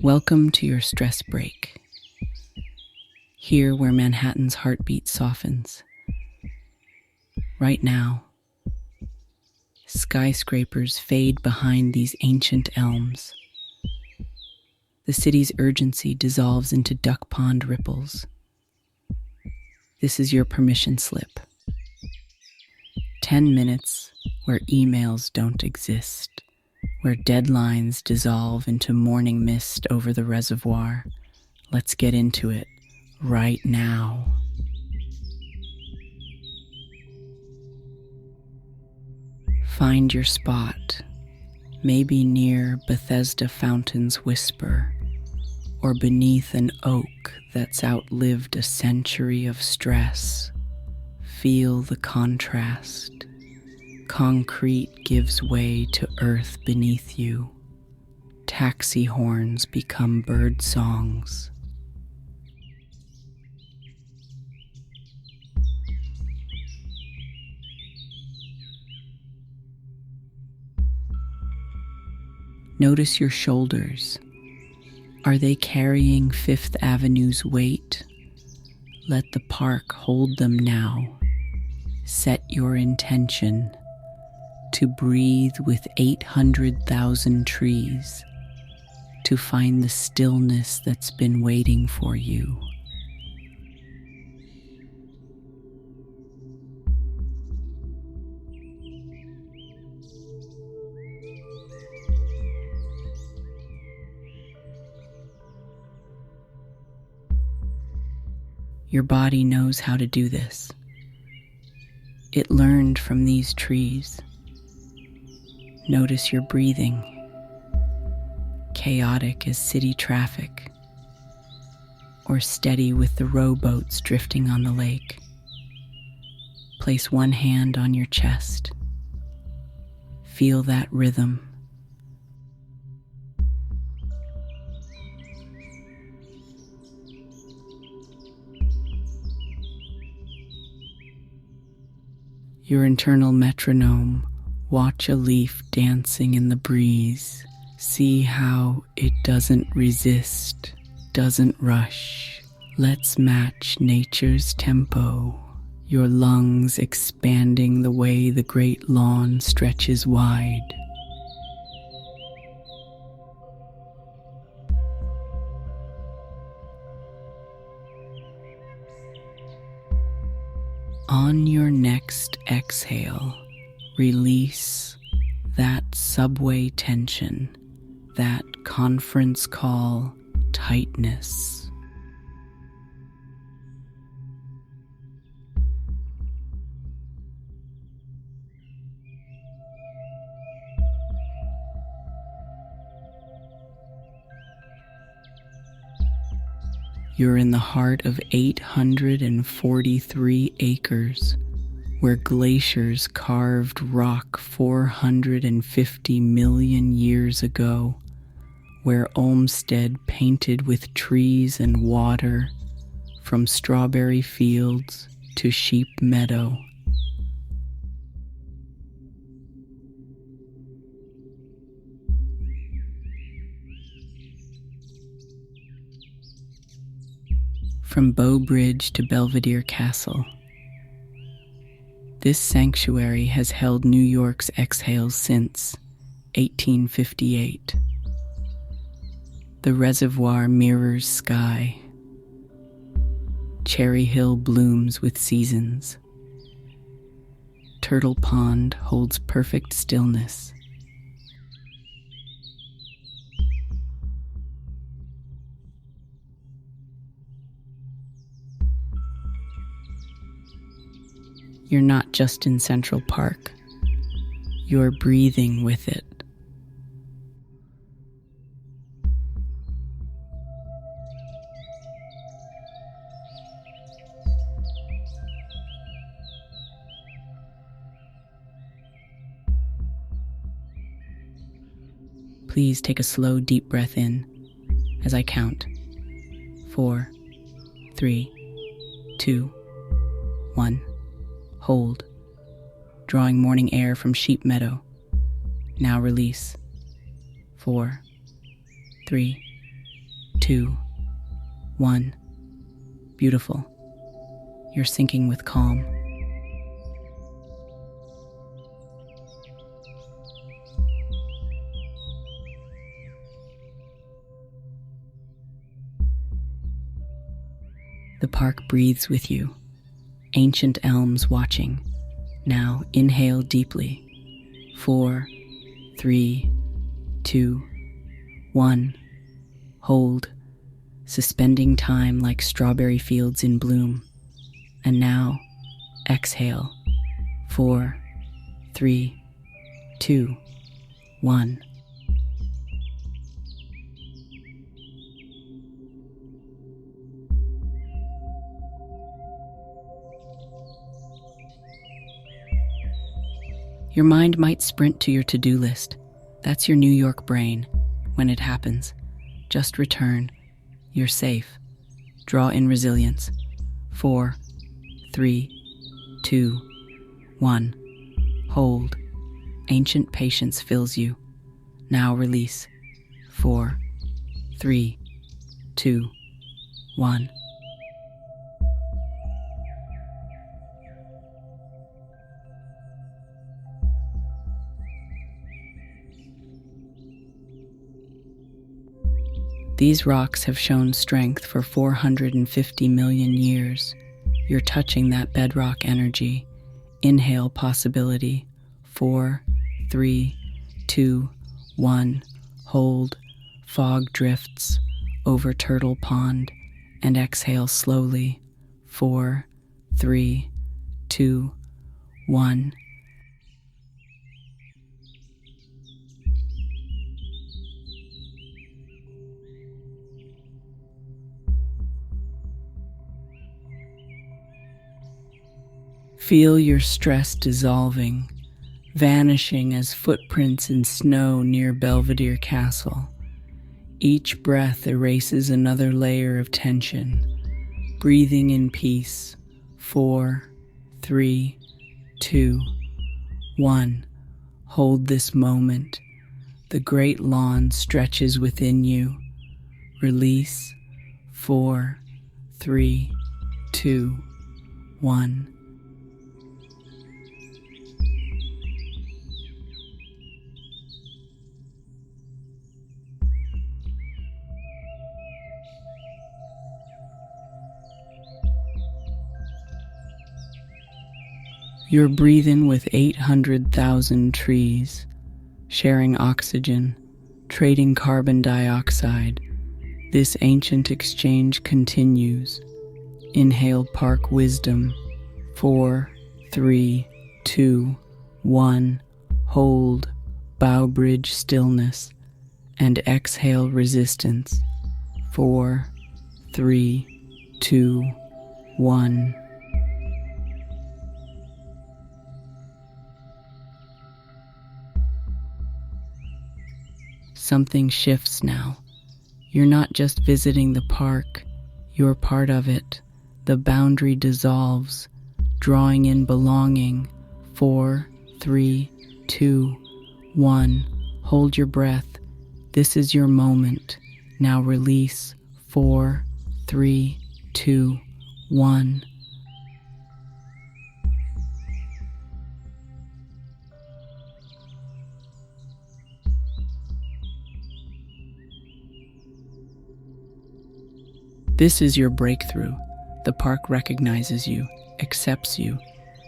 Welcome to your stress break. Here where Manhattan's heartbeat softens. Right now, skyscrapers fade behind these ancient elms. The city's urgency dissolves into duck pond ripples. This is your permission slip. 10 minutes where emails don't exist, where deadlines dissolve into morning mist over the reservoir. Let's get into it right now. Find your spot, maybe near Bethesda Fountain's whisper, or beneath an oak that's outlived a century of stress. Feel the contrast. Concrete gives way to earth beneath you. Taxi horns become bird songs. Notice your shoulders. Are they carrying Fifth Avenue's weight? Let the park hold them now. Set your intention to breathe with 800,000 trees, to find the stillness that's been waiting for you. Your body knows how to do this. It learned from these trees. Notice your breathing, chaotic as city traffic, or steady with the rowboats drifting on the lake. Place one hand on your chest. Feel that rhythm. Your internal metronome. Watch a leaf dancing in the breeze. See how it doesn't resist, doesn't rush. Let's match nature's tempo. Your lungs expanding the way the great lawn stretches wide. On your next exhale, release that subway tension, that conference call tightness. You're in the heart of 843 acres, where glaciers carved rock 450 million years ago, where Olmsted painted with trees and water, from strawberry fields to sheep meadow. From Bow Bridge to Belvedere Castle, this sanctuary has held New York's exhales since 1858. The reservoir mirrors sky. Cherry Hill blooms with seasons. Turtle Pond holds perfect stillness. You're not just in Central Park. You're breathing with it. Please take a slow, deep breath in as I count. 4, 3, 2, 1. Hold, drawing morning air from sheep meadow. Now release. 4, 3, 2, 1. Beautiful. You're sinking with calm. The park breathes with you, ancient elms watching. Now inhale deeply. 4, 3, 2, 1. Hold, suspending time like strawberry fields in bloom. And now exhale. 4, 3, 2, 1. Your mind might sprint to your to-do list. That's your New York brain. When it happens, just return. You're safe. Draw in resilience. 4, 3, 2, 1. Hold. Ancient patience fills you. Now release. 4, 3, 2, 1. These rocks have shown strength for 450 million years. You're touching that bedrock energy. Inhale possibility. 4, 3, 2, 1. Hold. Fog drifts over Turtle Pond. And exhale slowly. 4, 3, 2, 1. Feel your stress dissolving, vanishing as footprints in snow near Belvedere Castle. Each breath erases another layer of tension. Breathing in peace. 4, 3, 2, 1. Hold this moment. The great lawn stretches within you. Release. 4, 3, 2, 1. You're breathing with 800,000 trees, sharing oxygen, trading carbon dioxide. This ancient exchange continues. Inhale park wisdom. 4, 3, 2, 1. Hold, bow bridge stillness, and exhale resistance. 4, 3, 2, 1. Something shifts now. You're not just visiting the park, you're part of it. The boundary dissolves, drawing in belonging. 4, 3, 2, 1. Hold your breath. This is your moment. Now release. 4, 3, 2, 1. This is your breakthrough. The park recognizes you, accepts you.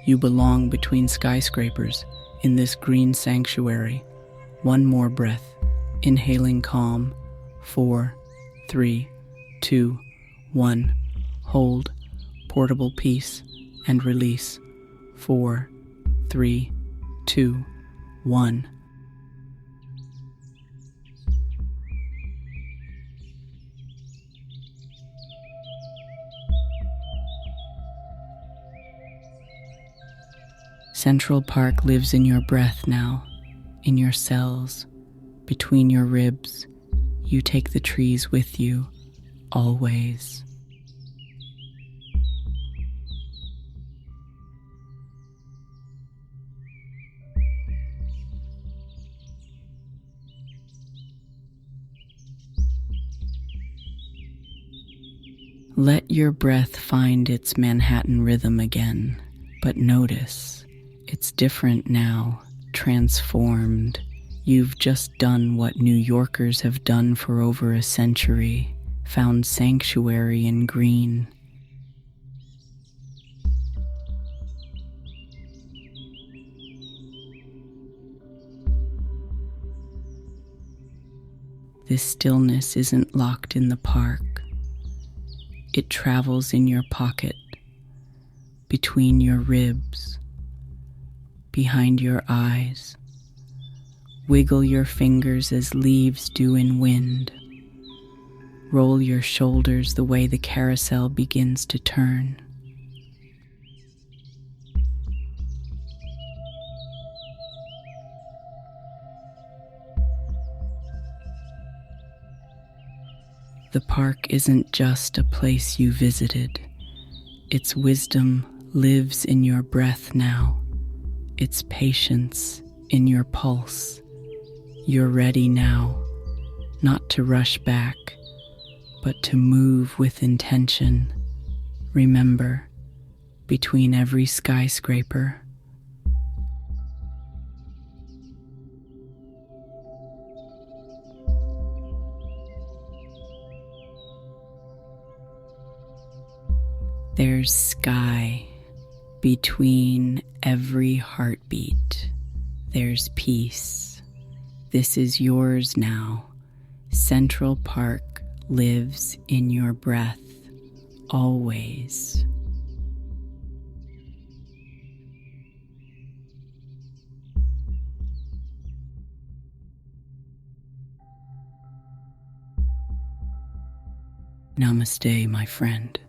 You belong between skyscrapers in this green sanctuary. One more breath. Inhaling calm. 4, 3, 2, 1. Hold. Portable peace and release. 4, 3, 2, 1. Central Park lives in your breath now, in your cells, between your ribs. You take the trees with you, always. Let your breath find its Manhattan rhythm again, but notice it's different now, transformed. You've just done what New Yorkers have done for over a century, found sanctuary in green. This stillness isn't locked in the park. It travels in your pocket, between your ribs, behind your eyes. Wiggle your fingers as leaves do in wind. Roll your shoulders the way the carousel begins to turn. The park isn't just a place you visited. Its wisdom lives in your breath now. Its patience in your pulse. You're ready now, not to rush back, but to move with intention. Remember, between every skyscraper, there's sky. Between every heartbeat, there's peace. This is yours now. Central Park lives in your breath, always. Namaste, my friend.